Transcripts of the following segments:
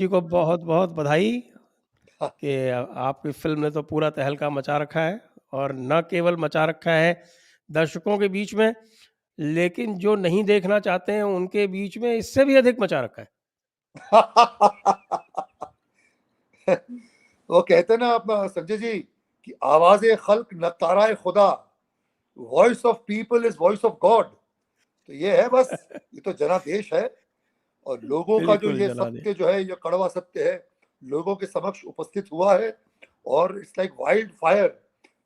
जी को बहुत-बहुत बधाई हाँ, कि आपकी फ़िल्म ने तो पूरा तहलका मचा रखा है और न केवल मचा रखा है दर्शकों के बीच में, लेकिन जो नहीं देखना चाहते हैं उनके बीच में इससे भी अधिक मचा रखा है। वो कहते हैं ना अपना संजय जी कि आवाज़े खल्क नताराए खुदा, voice of people is voice of God. तो ये है बस, ये तो जनादेश है और लोगों का जो बिल्कुल ये जनादेश। सत्य जो है, ये कड़वा सत्य है, लोगों के समक्ष उपस्थित हुआ है और इट्स लाइक वाइल्ड फायर।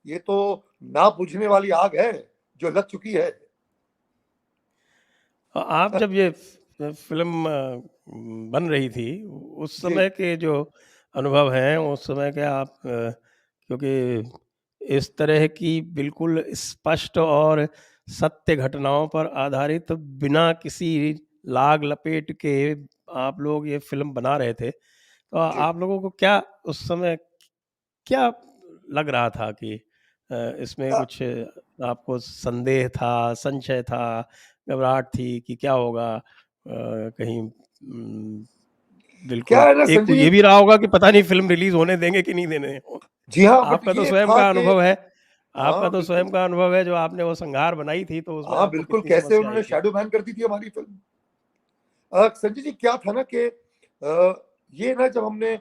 ये तो ना बुझने वाली आग है जो लग चुकी है। आप जब ये फ़िल्म बन रही थी, उस जी समय के जो अनुभव हैं, उस समय के आप क्योंकि इस तरह की बिल्कुल स्पष्ट और सत्य घटनाओं पर आधारित बिना किसी लाग लपेट के आप लोग ये फ़िल्म बना रहे थे। तो जी आप लोगों को क्या उस समय क्या लग रहा था कि इसमें आ, कुछ आपको संदेह था, संशय था, घबराहट थी कि क्या होगा? कहीं क्या बिल्कुल है ना एक तो संजय ये जी। भी रहा होगा कि पता नहीं फ़िल्म रिलीज़ होने देंगे कि नहीं देने। जी हाँ, बट आपका तो ये स्वयं था का कि अनुभव है, आपका हाँ तो बिल्कुल, स्वयं का अनुभव है जो आपने वो संघार बनाई थी, तो उसमें हाँ आपको बिल्कुल, कितनी कैसे समस्या आई उन्होंने थी? शैडो बैन कर दी थी हमारी फिल्म। संजय जी क्या था ना कि ये ना जब हमने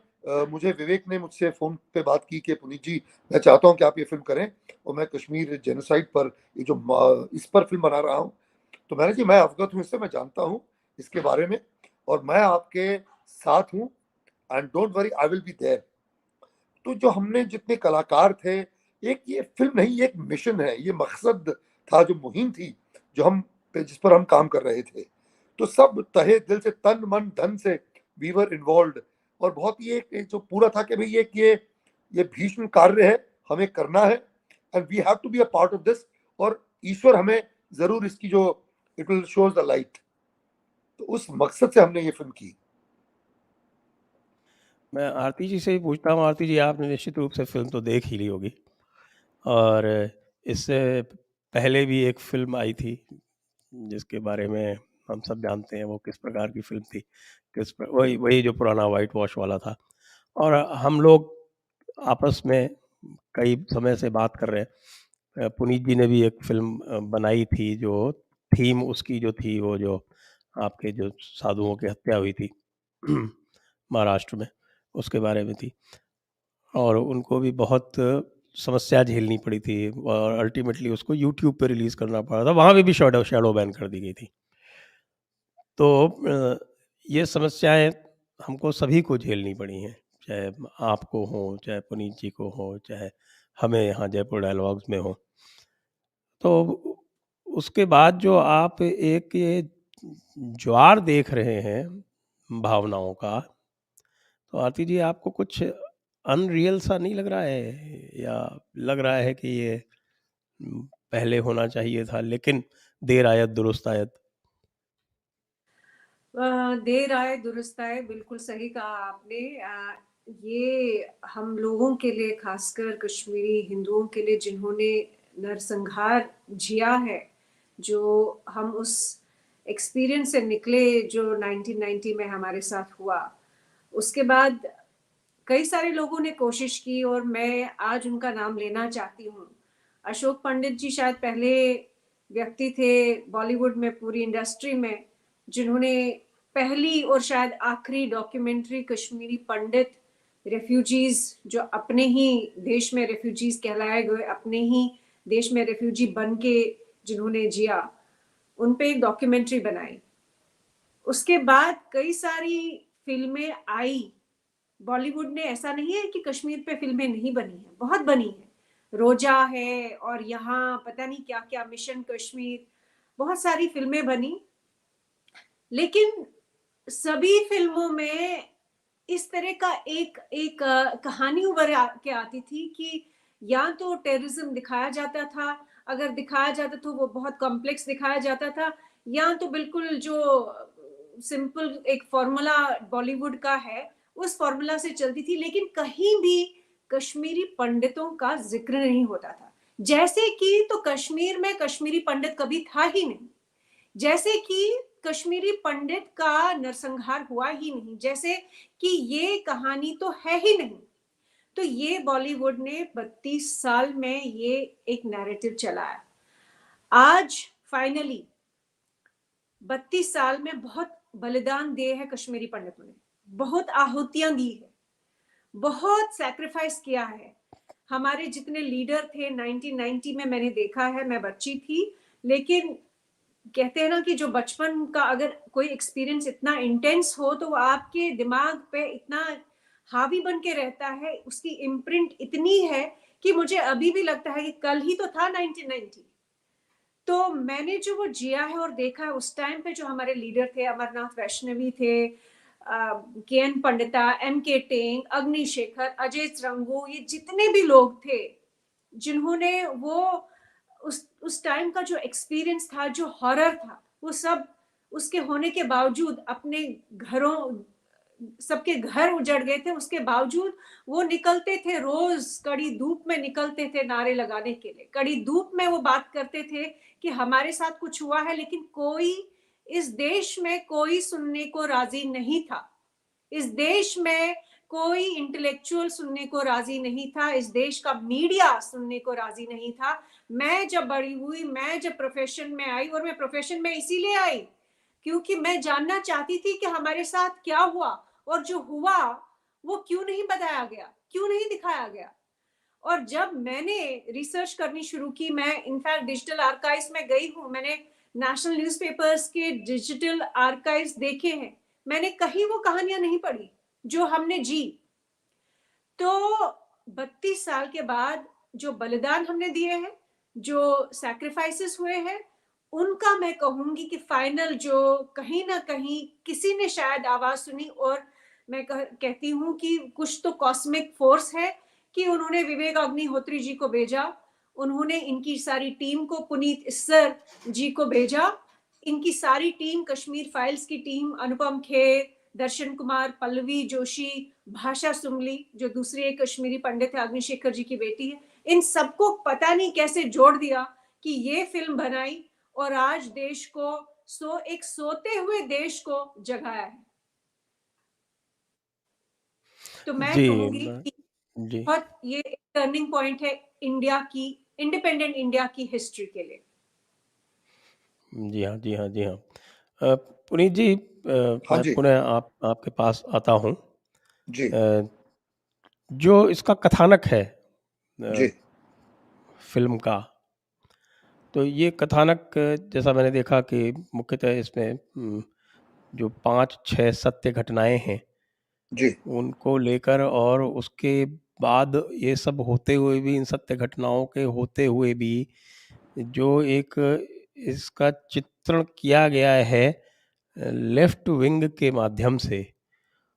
मुझे विवेक ने मुझसे फोन पे बात की कि पुनीत जी मैं चाहता हूँ कि आप ये फिल्म करें और मैं कश्मीर जेनोसाइड पर ये जो इस पर फिल्म बना रहा हूँ। तो मैंने जी मैं अवगत हूँ इससे, मैं जानता हूँ इसके बारे में और मैं आपके साथ हूँ and don't worry I will be there. तो जो हमने जितने कलाकार थे, एक ये फिल्म नहीं, ये एक मिशन है, ये मकसद था, जो मुहिम थी, जो हम जिस पर हम काम कर रहे थे। तो सब तहे दिल से, तन मन धन से वी वर इन्वॉल्व और बहुत ही एक जो पूरा था कि भाई एक ये भीष्म कार्य है, हमें करना है and we have to be a part of this. और ईश्वर हमें जरूर इसकी जो it will shows the light. तो उस मकसद से हमने ये फिल्म की। मैं आरती जी से ही पूछता हूँ, आरती जी आपने निश्चित रूप से फ़िल्म तो देख ही ली होगी और इससे पहले भी एक फ़िल्म आई थी, जिसके बारे में हम सब जानते हैं वो किस प्रकार की फ़िल्म थी। किस प्र वही वही जो पुराना व्हाइट वॉश वाला था और हम लोग आपस में कई समय से बात कर रहे हैं। पुनीत जी ने भी एक फ़िल्म बनाई थी जो थीम उसकी जो थी वो जो आपके जो साधुओं की हत्या हुई थी महाराष्ट्र में, उसके बारे में थी और उनको भी बहुत समस्या झेलनी पड़ी थी और अल्टीमेटली उसको यूट्यूब पे रिलीज़ करना पड़ा था। वहाँ पे भी शैडो शैडो बैन कर दी गई थी। तो ये समस्याएँ हमको सभी को झेलनी पड़ी हैं, चाहे आपको हो, चाहे पुनीत जी को हो, चाहे हमें यहाँ जयपुर डायलॉग्स में हो। तो उसके बाद जो आप एक ये ज्वार देख रहे हैं भावनाओं का, तो आरती जी आपको कुछ अनरियल सा नहीं लग रहा है? या लग रहा है कि ये पहले होना चाहिए था लेकिन देर आयत दुरुस्त आयत? देर आए दुरुस्त आए, बिल्कुल सही कहा आपने। ये हम लोगों के लिए, खासकर कश्मीरी हिंदुओं के लिए जिन्होंने नरसंहार जिया है, जो हम उस एक्सपीरियंस से निकले जो 1990 में हमारे साथ हुआ। उसके बाद कई सारे लोगों ने कोशिश की और मैं आज उनका नाम लेना चाहती हूँ। अशोक पंडित जी शायद पहले व्यक्ति थे बॉलीवुड में, पूरी इंडस्ट्री में, जिन्होंने पहली और शायद आखिरी डॉक्यूमेंट्री कश्मीरी पंडित, रेफ्यूजीज जो अपने ही देश में रेफ्यूजीज कहलाए गए, अपने ही देश में रेफ्यूजी बन के जिन्होंने जिया, उन पे एक डॉक्यूमेंट्री बनाई। उसके बाद कई सारी फिल्में आई। बॉलीवुड ने, ऐसा नहीं है कि कश्मीर पे फिल्में नहीं बनी हैं, बहुत बनी हैं। रोजा है और यहाँ पता नहीं क्या क्या, मिशन कश्मीर, बहुत सारी फिल्में बनी। लेकिन सभी फिल्मों में इस तरह का एक एक कहानी उभर के आती थी कि या तो टेररिज्म दिखाया जाता था, अगर दिखाया जाता तो वो बहुत कॉम्प्लेक्स दिखाया जाता था, या तो बिल्कुल जो सिंपल एक फॉर्मूला बॉलीवुड का है उस फॉर्मूला से चलती थी, लेकिन कहीं भी कश्मीरी पंडितों का जिक्र नहीं होता था। जैसे कि तो कश्मीर में कश्मीरी पंडित कभी था ही नहीं। जैसे कि कश्मीरी पंडित का नरसंहार हुआ ही नहीं, जैसे कि ये कहानी तो है ही नहीं। तो ये बॉलीवुड ने 32 साल में ये एक नैरेटिव चलाया। आज फाइनली 32 साल में बहुत बलिदान दिए है कश्मीरी पंडितों ने, बहुत आहुतियां दी है, बहुत सैक्रिफाइस किया है। हमारे जितने लीडर थे 1990 में मैंने देखा है, मैं बच्ची थी, लेकिन कहते हैं ना कि जो बचपन का अगर कोई एक्सपीरियंस इतना इंटेंस हो तो वो आपके दिमाग पे इतना हावी बन के रहता है, उसकी इम्प्रिंट इतनी है कि मुझे अभी भी लगता है कि कल ही तो था 1990। तो मैंने जो वो जिया है और देखा है उस टाइम पे, जो हमारे लीडर थे, अमरनाथ वैष्णवी थे, K. N.. Pandita, MK. Tang, Agnishekhar, Ajay रंगू, ये जितने भी लोग थे जिन्होंने वो उस टाइम का जो एक्सपीरियंस था, जो हॉरर था, वो सब उसके होने के बावजूद अपने घरों, सबके घर उजड़ गए थे, उसके बावजूद वो निकलते थे, रोज कड़ी धूप में निकलते थे नारे लगाने के लिए। कड़ी धूप में वो बात करते थे कि हमारे साथ कुछ हुआ है, लेकिन कोई इस देश में कोई सुनने को राजी नहीं था। इस देश में कोई इंटेलेक्चुअल सुनने को राजी नहीं था, इस देश का मीडिया सुनने को राजी नहीं था। मैं जब बड़ी हुई, मैं जब प्रोफेशन में आई, और मैं प्रोफेशन में इसीलिए आई क्योंकि मैं जानना चाहती थी कि हमारे साथ क्या हुआ, और जो हुआ वो क्यों नहीं बताया गया, क्यों नहीं दिखाया गया। और जब मैंने रिसर्च करनी शुरू की, मैं इनफैक्ट डिजिटल आर्काइव्स में गई हूँ, मैंने नेशनल न्यूज़पेपर्स के डिजिटल आर्काइव्स देखे हैं, मैंने कहीं वो कहानियां नहीं पढ़ी जो हमने जी। तो 32 साल के बाद जो बलिदान हमने दिए हैं, जो सैक्रिफाइसेस हुए हैं, उनका मैं कहूंगी कि फाइनल जो कहीं ना कहीं किसी ने शायद आवाज सुनी, और मैं कहती हूँ कि कुछ तो कॉस्मिक फोर्स है कि उन्होंने विवेक अग्निहोत्री जी को भेजा, उन्होंने इनकी सारी टीम को, पुनीत इस्सर जी को भेजा, इनकी सारी टीम, कश्मीर फाइल्स की टीम, अनुपम खेर, दर्शन कुमार, पल्लवी जोशी, भाषा सुंगली जो दूसरी एक कश्मीरी पंडित है, अग्निशेखर जी की बेटी है, इन सबको पता नहीं कैसे जोड़ दिया कि ये फिल्म बनाई और आज देश को एक सोते हुए देश को जगाया है। तो मैं जी, कहूंगी कि जी। बहुत ये टर्निंग पॉइंट है इंडिया की, इंडिपेंडेंट इंडिया की हिस्ट्री के लिए। जी हाँ, जी हाँ, जी हाँ। पुनीत जी, हाँ मैं जी। पुनः आपके पास आता हूँ। जी। जो इसका कथानक है जी। फ़िल्म का, तो ये कथानक जैसा मैंने देखा कि मुख्यतः इसमें जो 5-6 सत्य घटनाएँ हैं, जी। उनको लेकर, और उसके बाद ये सब होते हुए भी, इन सत्य घटनाओं के होते हुए भी जो एक इसका चित्रण किया गया है लेफ्ट विंग के माध्यम से,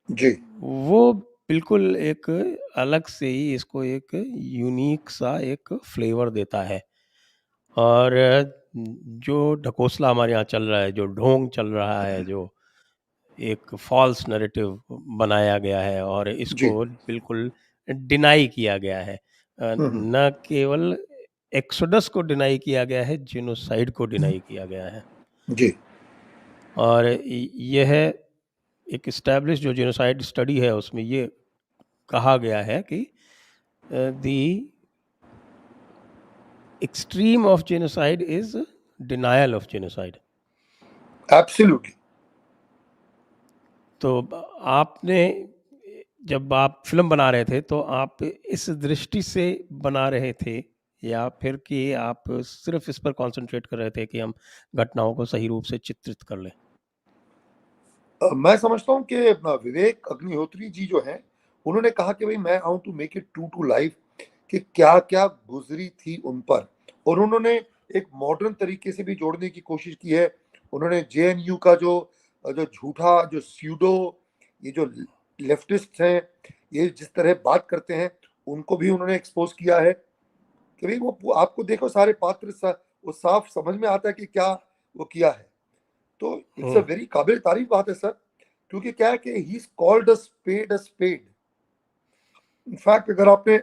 जी। वो बिल्कुल एक अलग से ही इसको एक यूनिक सा एक फ्लेवर देता है। और जो ढकोसला हमारे यहाँ चल रहा है, जो ढोंग चल रहा है, जो एक फॉल्स नैरेटिव बनाया गया है और जी। इसको बिल्कुल डिनाई किया गया है। न केवल एक्सोडस को डिनाई किया गया है, जेनोसाइड को डिनाई किया गया है। जी। और यह एक एस्टैब्लिश जो जेनोसाइड स्टडी है, उसमें ये कहा गया है कि the extreme of genocide is denial of genocide. Absolutely. तो आपने, जब आप फिल्म बना रहे थे, तो आप इस दृष्टि से बना रहे थे, या फिर कि आप सिर्फ इस पर कंसंट्रेट कर रहे थे कि हम घटनाओं को सही रूप से चित्रित कर लें? मैं समझता हूँ कि विवेक अग्निहोत्री जी जो हैं, उन्होंने कहा कि भाई मैं आऊँ to make it true to life, कि क्या क्या गुजरी थी उन पर, और उन्होंने एक मॉडर्न तरीके से भी जोड़ने की कोशिश की है। उन्होंने जेएनयू का जो जो झूठा, जो स्यूडो, ये जो लेफ्टिस्ट हैं, ये जिस तरह बात करते हैं, उनको भी उन्होंने एक्सपोज किया है कि भाई वो आपको देखो सारे पात्र वो साफ समझ में आता है कि क्या वो किया है। तो इट्स अ वेरी काबिल तारीफ बात है सर, क्योंकि क्या है कि he is called a spade. In fact अगर आपने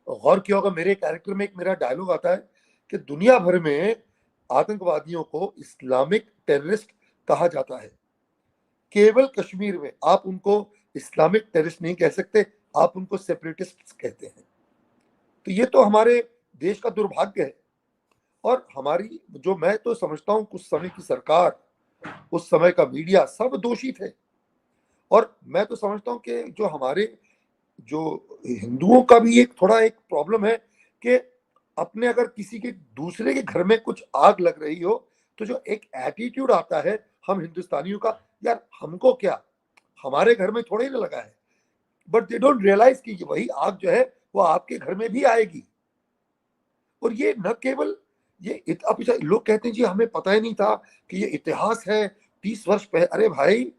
गौर किया होगा, मेरे कैरेक्टर में एक मेरा डायलॉग आता है कि दुनिया भर में आतंकवादियों को इस्लामिक टेररिस्ट कहा जाता है। केवल कश्मीर में आप उनको इस्लामिक टेररिस्ट नहीं कह सकते, आप उनको सेपरेटिस्ट कहते हैं। तो ये तो हमारे देश का दुर्भाग्य है। और हमारी जो, मैं तो समझता हूं कुछ समय की सरकार, उस समय का मीडिया, सब दोषी थे। और मैं तो समझता हूं कि जो हमारे जो हिंदुओं का भी एक थोड़ा एक प्रॉब्लम है कि अपने अगर किसी के दूसरे के घर में कुछ आग लग रही हो तो जो एक एटीट्यूड आता है हम हिंदुस्तानियों का, यार हमको क्या, हमारे घर में थोड़े ना लगा है। बट दे डोंट रियलाइज कि वही आग जो है वो आपके घर में भी आएगी। और ये न केवल ये अब लोग कहते हैं जी हमें पता ही नहीं था कि ये इतिहास है 30 वर्ष पहले। अरे भाई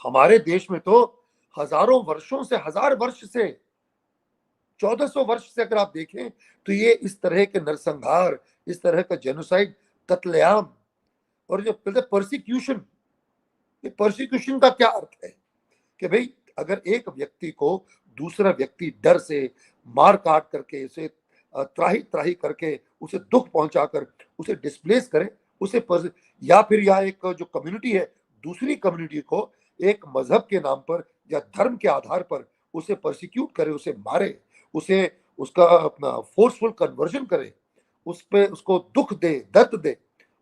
हमारे देश में तो हजारों वर्षों से, 1000 वर्ष से, 1400 वर्ष से अगर आप देखें तो ये इस तरह के नरसंहार, इस तरह का जेनोसाइड, कत्लेआम और जो कहते परसिक्यूशन, ये परसिक्यूशन का क्या अर्थ है कि भाई अगर एक व्यक्ति को दूसरा व्यक्ति डर से मार काट करके, उसे त्राही त्राही करके, उसे दुख पहुंचाकर उसे डिस्प्लेस करे, उसे या फिर या एक जो कम्युनिटी है दूसरी कम्युनिटी को एक मजहब के नाम पर या धर्म के आधार पर उसे परसिक्यूट करे, उसे मारे, उसे उसका अपना फोर्सफुल कन्वर्जन करे, उस पे उसको दुख दे, दर्द दे,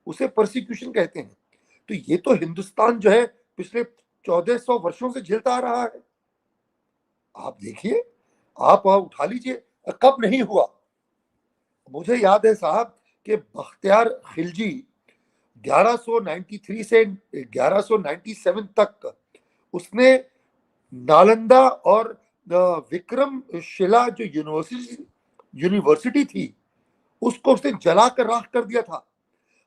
उसे परसिक्यूशन कहते हैं। तो ये तो हिंदुस्तान जो है पिछले 1400 वर्षों से झेलता आ रहा है। आप देखिए, आप उठा लीजिए, कब नहीं हुआ। मुझे याद है साहब कि बख्तियार खिलजी 1193 से 1197 तक उसने नालंदा और विक्रम शिला जो यूनिवर्सिटी थी उसको उसने जलाकर राख कर दिया था।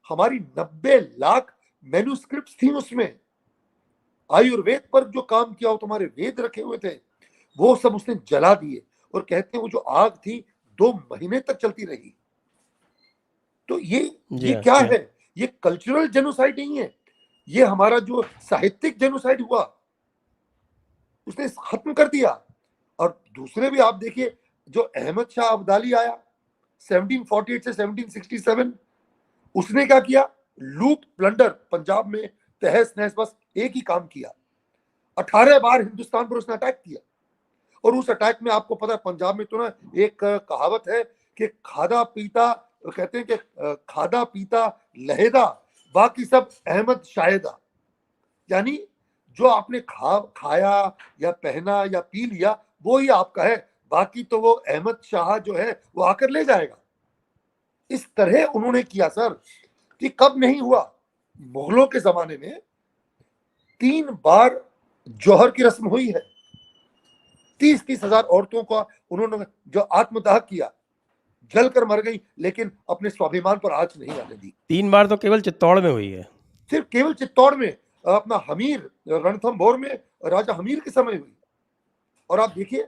हमारी 90 लाख मैन्युस्क्रिप्ट्स थी उसमें। आयुर्वेद पर जो काम किया हो, तुम्हारे वेद रखे हुए थे, वो सब उसने जला दिए। और कहते हैं वो जो आग थी 2 महीने तक चलती रही। तो ये क्या है? ये कल्चरल जेनोसाइड नहीं है, ये हमारा जो साहित्यिक जेनोसाइड हुआ उसने खत्म कर दिया। और दूसरे भी आप देखिए, जो अहमद शाह अब्दाली आया 1748 से 1767, उसने क्या किया? लूट प्लंडर, पंजाब में तहस नहस, बस एक ही काम किया। 18 बार हिंदुस्तान पर उसने अटैक किया। और उस अटैक में आपको पता है पंजाब में तो ना एक कहावत है कि खादा पीता, कहते हैं कि खादा पीता लहेदा, बाकी सब अहमद शायदा। यानी जो आपने खाया या पहना या पी लिया वो ही आपका है, बाकी तो वो अहमद शाह जो है वो आकर ले जाएगा। इस तरह उन्होंने किया सर, कि कब नहीं हुआ। मुगलों के जमाने में 3 बार जौहर की रस्म हुई है। 30-30 हजार औरतों का उन्होंने जो आत्मदाह किया, जलकर मर गई, लेकिन अपने स्वाभिमान पर आंच नहीं आने दी। 3 बार तो केवल चित्तौड़ में हुई है। सिर्फ केवल चित्तौड़ में, अपना हमीर, रणथंभौर में राजा हमीर के समय हुई। और आप देखिए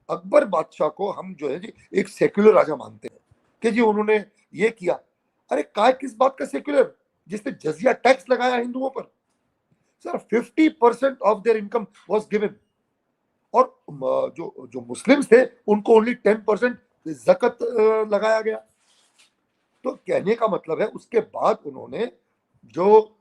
अकबर बादशाह को हम जो है जी एक सेक्युलर राजा मानते हैं कि जी उन्होंने ये किया। अरे काय किस बात का सेक्युलर, जिसने जजिया टैक्स लगाया हिंदुओं पर। Sir 50% of their income was given. और जो मुस्लिम्स थे उनको ओनली 10% ज़कत लगाया गया। तो कहने का मतलब है उसके बाद उन्होंने जो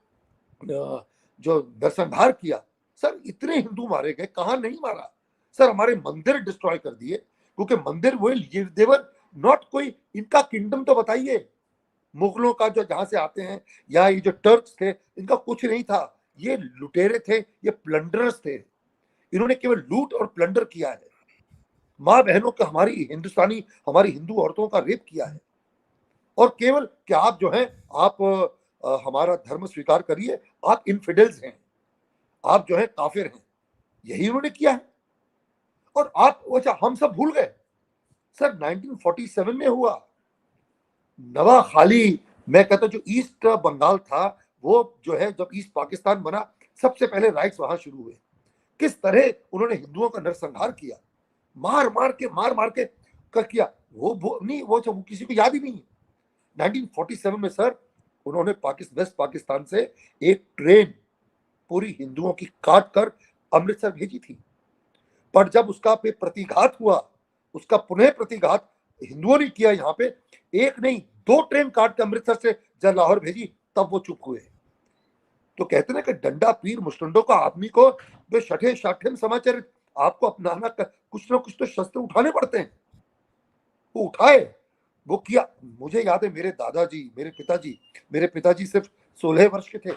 नरसंहार किया, सर इतने हिंदू मारे गए, कहां नहीं मारा सर। हमारे मंदिर डिस्ट्रॉय कर दिए, क्योंकि मंदिर वो देवर नॉट कोई, इनका किंगडम तो बताइए, मुगलों का जो जहां से आते हैं या ये जो टर्क्स थे, इनका कुछ नहीं था। ये लुटेरे थे, ये प्लंडरर्स थे। इन्होंने केवल लूट और प्लंडर किया है। माँ बहनों का, हमारी हिंदू औरतों का रेप किया है। और केवल कि आप जो हैं आप हमारा धर्म स्वीकार करिए, आप इनफिडेल्स हैं, आप जो है काफिर हैं, यही उन्होंने किया है। और आप अच्छा हम सब भूल गए सर 1947 में हुआ नवा खाली। मैं कहता जो ईस्ट बंगाल था, वो जो है जब ईस्ट पाकिस्तान बना, सबसे पहले राइट्स वहां शुरू हुए। किस तरह उन्होंने हिंदुओं का नरसंहार किया, मार मार के कर किया। वो किसी को याद ही नहीं है। 1947 में सर उन्होंने वेस्ट पाकिस्तान से एक ट्रेन पूरी हिंदुओं की काट कर अमृतसर भेजी थी। पर जब उसका प्रतिघात हुआ, उसका पुनः प्रतिघात हिंदुओं ने किया। यहाँ पे एक नहीं 2 ट्रेन काट के अमृतसर से जब लाहौर भेजी तब वो चुप हुए। तो कहते ना कि डंडा पीर मुस्टंडों का आदमी को वे शठे शाठे समाचार आपको अपनाना कुछ ना कुछ तो शस्त्र उठाने पड़ते हैं। वो उठाए, वो किया। मुझे याद है मेरे पिताजी सिर्फ 16 वर्ष के थे।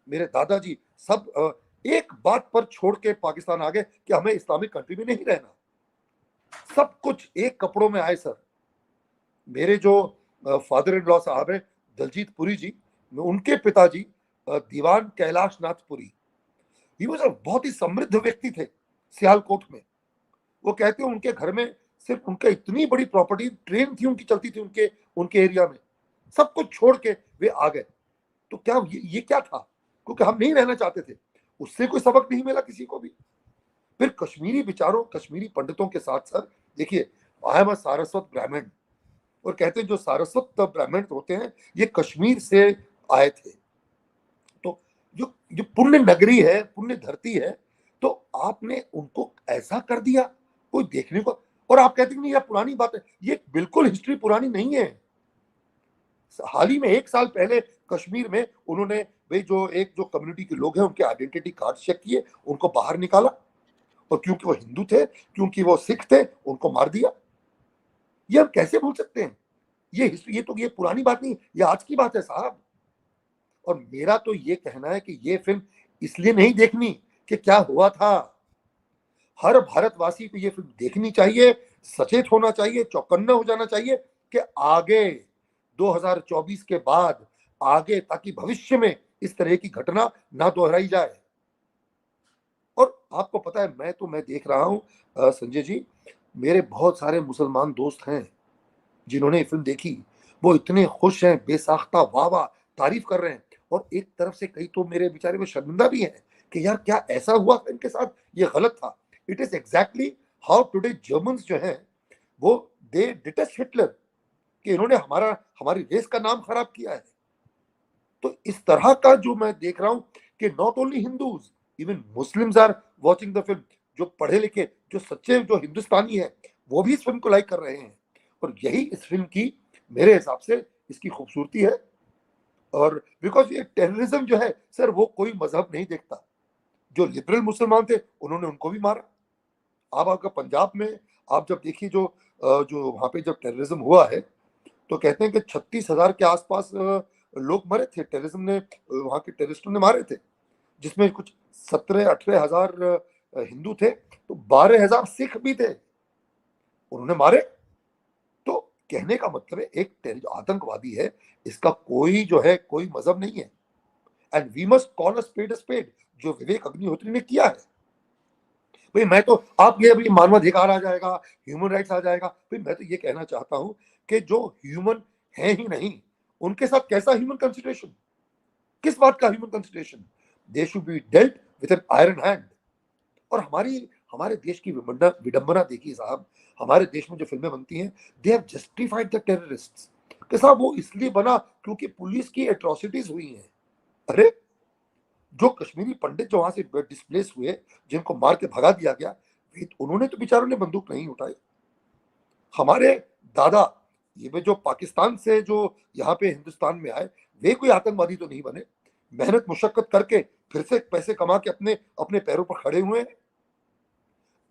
मेरे दादाजी सब एक बात पर छोड़ के पाकिस्तान आ गए कि हमें इस्लामिक कंट्री में नहीं रहना। सब कुछ एक कपड़ों में आए सर। मेरे जो फादर इन लॉ साहब है दलजीत पुरी जी, उनके पिताजी दीवान कैलाश नाथ पुरी, ही वाज बहुत ही समृद्ध व्यक्ति थे सियालकोट में। वो कहते हैं उनके घर में सिर्फ उनका इतनी बड़ी प्रॉपर्टी, ट्रेन थी उनकी चलती थी उनके एरिया में, सब कुछ छोड़ के वे आ गए। तो क्या ये क्या था? क्योंकि हम नहीं रहना चाहते थे। उससे कोई सबक नहीं मिला किसी को भी। फिर कश्मीरी विचारों, कश्मीरी पंडितों के साथ सर देखिए, आई एम अ सारस्वत ब्राह्मण, और कहते हैं जो सारस्वत ब्राह्मण होते हैं ये कश्मीर से आए थे। तो जो पुण्य नगरी है, पुण्य धरती है, तो आपने उनको ऐसा कर दिया कोई देखने को। और आप कहते हैं नहीं, यह पुरानी बात है। ये बिल्कुल हिस्ट्री पुरानी नहीं है। हाल ही में 1 साल पहले कश्मीर में उन्होंने भाई जो कम्युनिटी के लोग हैं उनके आइडेंटिटी कार्ड चेक किए, उनको बाहर निकाला, और क्योंकि वो हिंदू थे, क्योंकि वो सिख थे, उनको मार दिया। ये हम कैसे भूल सकते हैं? ये हिस्ट्री, ये पुरानी बात नहीं, ये आज की बात है साहब। और मेरा तो ये कहना है कि ये फिल्म इसलिए नहीं देखनी कि क्या हुआ था। हर भारतवासी को ये फिल्म देखनी चाहिए, सचेत होना चाहिए, चौकन्ना हो जाना चाहिए कि आगे 2024 के बाद आगे, ताकि भविष्य में इस तरह की घटना ना दोहराई जाए। और आपको पता है, मैं देख रहा हूं संजय जी, मेरे बहुत सारे मुसलमान दोस्त हैं जिन्होंने ये फिल्म देखी। वो इतने खुश हैं, बेसाख्ता वाह वाह तारीफ कर रहे हैं। और एक तरफ से कई तो मेरे बेचारे में शर्मिंदा भी हैं कि यार क्या ऐसा हुआ इनके साथ, ये गलत था। It is exactly how today Germans जो हैं वो दे डिटेस्ट हिटलर, कि इन्होंने हमारी देश का नाम खराब किया है। तो इस तरह का जो मैं देख रहा हूं कि not only Hindus, even Muslims are watching the film. जो पढ़े लिखे, जो सच्चे, जो हिंदुस्तानी है, वो भी इस फिल्म को लाइक कर रहे हैं। और यही इस फिल्म की मेरे हिसाब से इसकी खूबसूरती है। और बिकॉज ये टेररिज्म जो है सर, वो कोई मजहब नहीं देखता। जो लिबरल मुसलमान थे उन्होंने उनको भी मारा। आप आपका पंजाब में आप जब देखिए जो वहां पे जब टेररिज्म हुआ है, तो कहते हैं कि 36,000 के आसपास लोग मरे थे। टेररिज्म ने, वहां के टेररिस्टों ने मारे थे, जिसमें कुछ 17-18 हजार हिंदू थे, तो 12,000 सिख भी थे, उन्होंने मारे। तो कहने का मतलब है, एक आतंकवादी है, इसका कोई मजहब नहीं है। And we must call a spade, जो विवेक अग्निहोत्री ने किया है। भाई मैं तो, आप ये अभी मानवाधिकार आ जाएगा, ह्यूमन राइट्स आ जाएगा, भाई मैं तो ये कहना चाहता हूं कि जो ह्यूमन है ही नहीं, उनके साथ कैसा ह्यूमन कंसिडरेशन, किस बात का human consideration? They should be dealt with an iron hand. और हमारे देश की विडंबना देखिए साहब, हमारे देश में जो फिल्में बनती हैं, they have justified the terrorists कि साहब वो इसलिए बना क्योंकि पुलिस की एट्रोसिटीज हुई हैं। अरे जो कश्मीरी पंडित जो वहां से डिस्प्लेस हुए, जिनको मार के भगा दिया गया, उन्होंने तो बेचारों ने बंदूक नहीं उठाई। हमारे दादा, ये वे जो पाकिस्तान से जो यहाँ पे हिंदुस्तान में आए, वे कोई आतंकवादी तो नहीं बने। मेहनत मुशक्कत करके फिर से पैसे कमा के अपने अपने पैरों पर खड़े हुए हैं।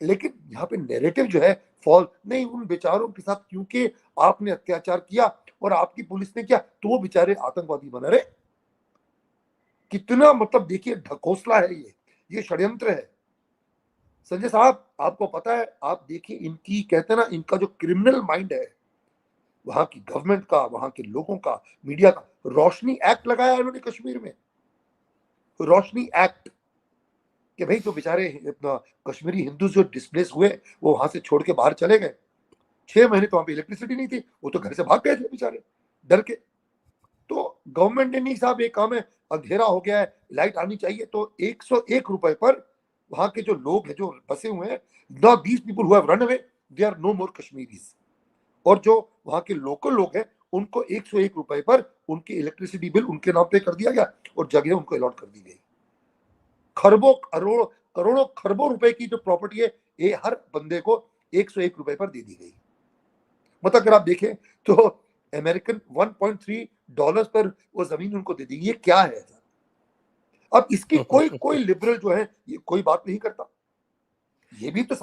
लेकिन यहाँ पे नैरेटिव जो है फॉल नहीं, उन बेचारों के साथ क्योंकि आपने अत्याचार किया और आपकी पुलिस ने किया, तो वो बेचारे आतंकवादी बने। रहे कितना, मतलब देखिए ढकोसला है, ये षड्यंत्र है। संजय साहब आपको पता है, आप देखिए इनकी, कहते हैं ना, इनका जो क्रिमिनल माइंड है, वहां की गवर्नमेंट का, वहां के लोगों का, मीडिया का। रोशनी एक्ट लगाया इन्होंने कश्मीर में, रोशनी एक्ट, कि भाई जो बेचारे कश्मीरी हिंदू जो डिस्प्लेस हुए, वो वहां से छोड़ के बाहर चले गए। 6 महीने तो वहां पे इलेक्ट्रिसिटी नहीं थी, वो तो घर से भाग गए थे बेचारे डर के। तो गवर्नमेंट ने, नहीं साहब एक काम है, अंधेरा हो गया है, लाइट आनी चाहिए, तो 101 रुपए पर वहां के जो लोग हैं, जो बसे हुए हैं, not these people who have run away, they are no more Kashmiris. और जो वहां के लोकल लोग हैं, उनको 101 रुपए पर उनकी इलेक्ट्रिसिटी बिल उनके नाम पे कर दिया गया, और जगह उनको अलॉट कर दी गई। खरबों करोड़ों खरबों रुपए की जो प्रॉपर्टी है, ये हर बंदे को 101 रुपए पर दे दी गई। मतलब अगर आप देखें तो अमेरिकन $1.3 पर वो जमीन उनको दे दी। ये क्या है सर? अब इसकी कोई लिबरल जो है ये कोई बात नहीं करता। ये भी तो